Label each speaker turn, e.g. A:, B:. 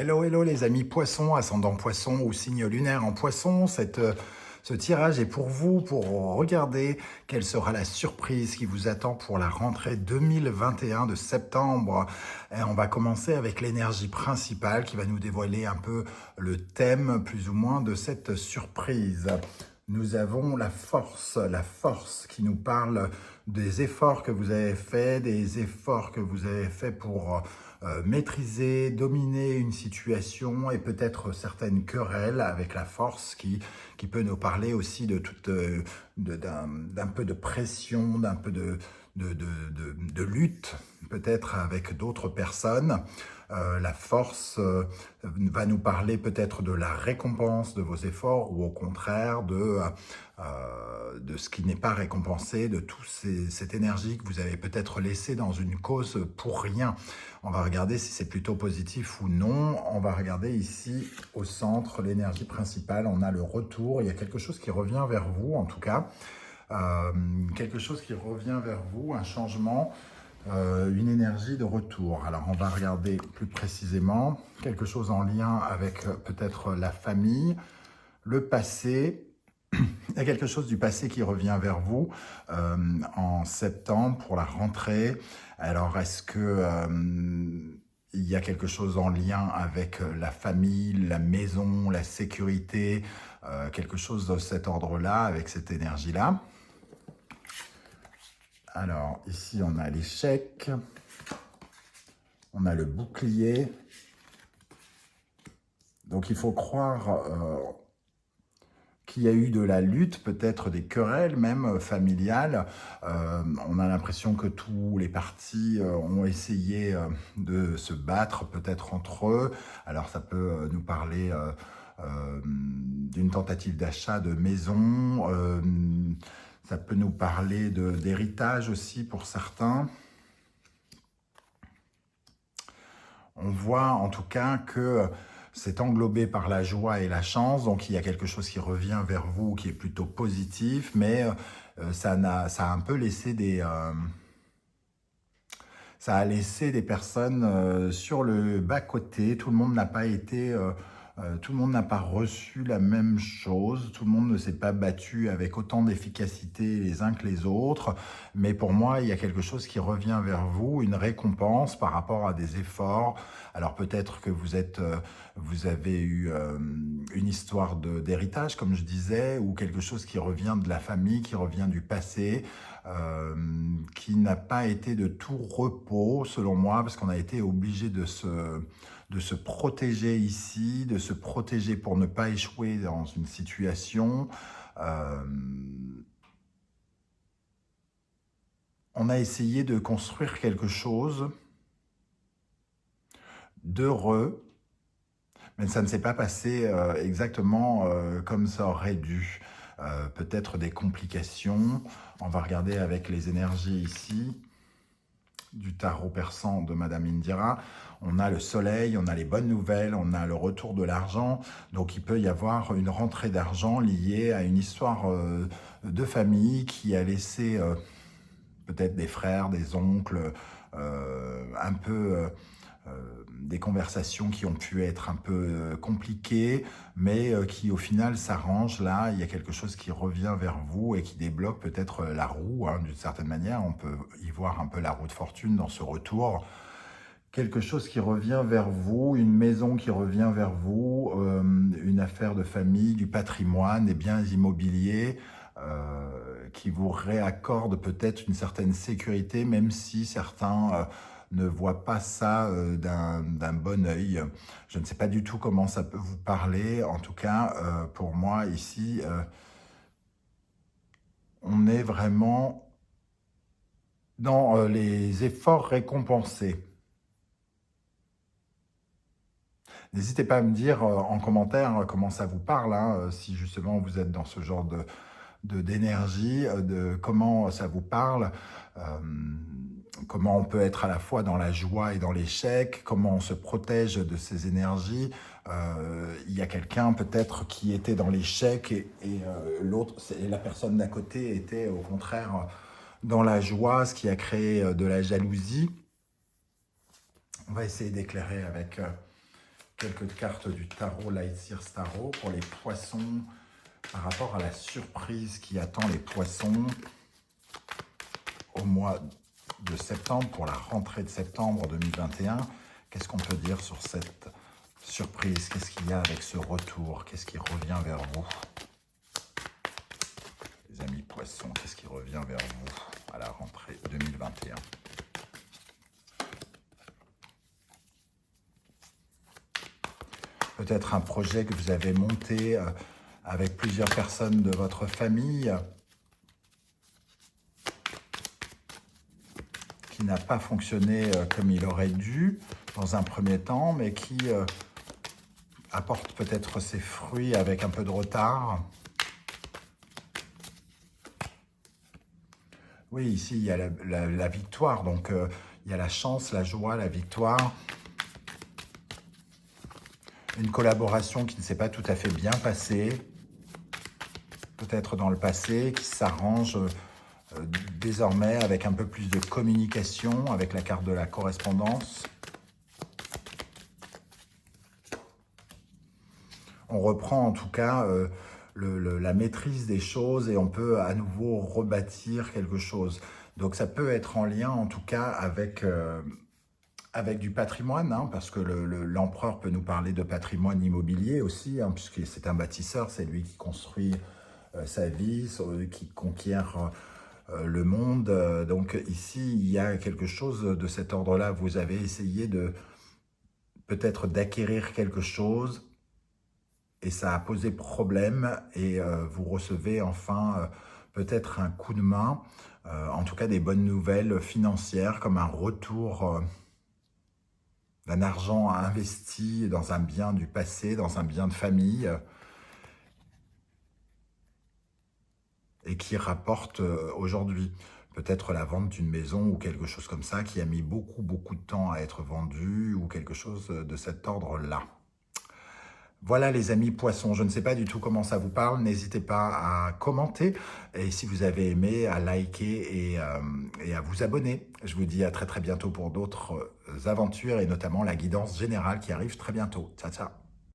A: Hello, hello les amis poissons, ascendant poisson ou signe lunaire en poisson. Ce tirage est pour vous, pour regarder quelle sera la surprise qui vous attend pour la rentrée 2021 de septembre. Et on va commencer avec l'énergie principale qui va nous dévoiler un peu le thème plus ou moins de cette surprise. Nous avons la force qui nous parle des efforts que vous avez faits, des efforts que vous avez faits pour maîtriser, dominer une situation et peut-être certaines querelles avec la force qui peut nous parler aussi de d'un peu de pression, d'un peu de lutte peut-être avec d'autres personnes. La force va nous parler peut-être de la récompense de vos efforts ou au contraire de ce qui n'est pas récompensé, de toute cette énergie que vous avez peut-être laissée dans une cause pour rien. On va regarder si c'est plutôt positif ou non. On va regarder ici au centre, l'énergie principale. On a le retour. Il y a quelque chose qui revient vers vous en tout cas. Quelque chose qui revient vers vous, un changement. Une énergie de retour. Alors, on va regarder plus précisément quelque chose en lien avec peut-être la famille, le passé. Il y a quelque chose du passé qui revient vers vous en septembre pour la rentrée. Alors, est-ce que il y a quelque chose en lien avec la famille, la maison, la sécurité, quelque chose de cet ordre-là, avec cette énergie-là? Alors, ici, on a l'échec, on a le bouclier. Donc, il faut croire qu'il y a eu de la lutte, peut-être des querelles même familiales. On a l'impression que tous les partis ont essayé de se battre peut-être entre eux. Alors, ça peut nous parler d'une tentative d'achat de maison. Ça peut nous parler d'héritage aussi pour certains. On voit en tout cas que c'est englobé par la joie et la chance, donc il y a quelque chose qui revient vers vous qui est plutôt positif, mais ça a un peu laissé ça a laissé des personnes sur le bas-côté. Tout le monde n'a pas été... tout le monde n'a pas reçu la même chose, tout le monde ne s'est pas battu avec autant d'efficacité les uns que les autres, mais pour moi, il y a quelque chose qui revient vers vous, une récompense par rapport à des efforts. Alors peut-être que vous avez eu une histoire d'héritage, comme je disais, ou quelque chose qui revient de la famille, qui revient du passé, qui n'a pas été de tout repos, selon moi, parce qu'on a été obligé de se protéger ici, de se protéger pour ne pas échouer dans une situation. On a essayé de construire quelque chose d'heureux, mais ça ne s'est pas passé exactement comme ça aurait dû. Peut-être des complications. On va regarder avec les énergies ici du tarot persan de Madame Indira. On a le soleil, on a les bonnes nouvelles, on a le retour de l'argent. Donc il peut y avoir une rentrée d'argent liée à une histoire de famille qui a laissé peut-être des frères, des oncles, un peu des conversations qui ont pu être un peu compliquées, mais qui au final s'arrangent. Là, il y a quelque chose qui revient vers vous et qui débloque peut-être la roue, hein, d'une certaine manière. On peut y voir un peu la roue de fortune dans ce retour. Quelque chose qui revient vers vous, une maison qui revient vers vous, une affaire de famille, du patrimoine, des biens immobiliers, qui vous réaccorde peut-être une certaine sécurité, même si certains ne voient pas ça d'un bon œil. Je ne sais pas du tout comment ça peut vous parler. En tout cas, pour moi, ici, on est vraiment dans les efforts récompensés. N'hésitez pas à me dire en commentaire comment ça vous parle, hein, si justement vous êtes dans ce genre d'énergie, de comment ça vous parle, comment on peut être à la fois dans la joie et dans l'échec, comment on se protège de ces énergies. Il y a quelqu'un peut-être qui était dans l'échec et l'autre, la personne d'à côté était au contraire dans la joie, ce qui a créé de la jalousie. On va essayer d'éclairer avec quelques cartes du tarot Light Seers Tarot pour les poissons par rapport à la surprise qui attend les poissons au mois de septembre, pour la rentrée de septembre 2021. Qu'est-ce qu'on peut dire sur cette surprise? Qu'est-ce qu'il y a avec ce retour? Qu'est-ce qui revient vers vous? Les amis poissons, qu'est-ce qui revient vers vous à la rentrée 2021? Peut-être un projet que vous avez monté avec plusieurs personnes de votre famille qui n'a pas fonctionné comme il aurait dû dans un premier temps, mais qui apporte peut-être ses fruits avec un peu de retard. Oui, ici, il y a la victoire, donc il y a la chance, la joie, la victoire. Une collaboration qui ne s'est pas tout à fait bien passée, peut-être dans le passé, qui s'arrange désormais avec un peu plus de communication, avec la carte de la correspondance. On reprend en tout cas la maîtrise des choses et on peut à nouveau rebâtir quelque chose. Donc ça peut être en lien en tout cas avec du patrimoine, hein, parce que l'empereur peut nous parler de patrimoine immobilier aussi, hein, puisque c'est un bâtisseur, c'est lui qui construit sa vie, qui conquiert le monde. Donc ici, il y a quelque chose de cet ordre-là. Vous avez essayé peut-être d'acquérir quelque chose et ça a posé problème et vous recevez enfin peut-être un coup de main, en tout cas des bonnes nouvelles financières comme un retour d'un argent investi dans un bien du passé, dans un bien de famille, et qui rapporte aujourd'hui. Peut-être la vente d'une maison ou quelque chose comme ça qui a mis beaucoup de temps à être vendu ou quelque chose de cet ordre-là. Voilà les amis poissons, je ne sais pas du tout comment ça vous parle, n'hésitez pas à commenter et si vous avez aimé, à liker et à vous abonner. Je vous dis à très bientôt pour d'autres aventures et notamment la guidance générale qui arrive très bientôt. Ciao, ciao.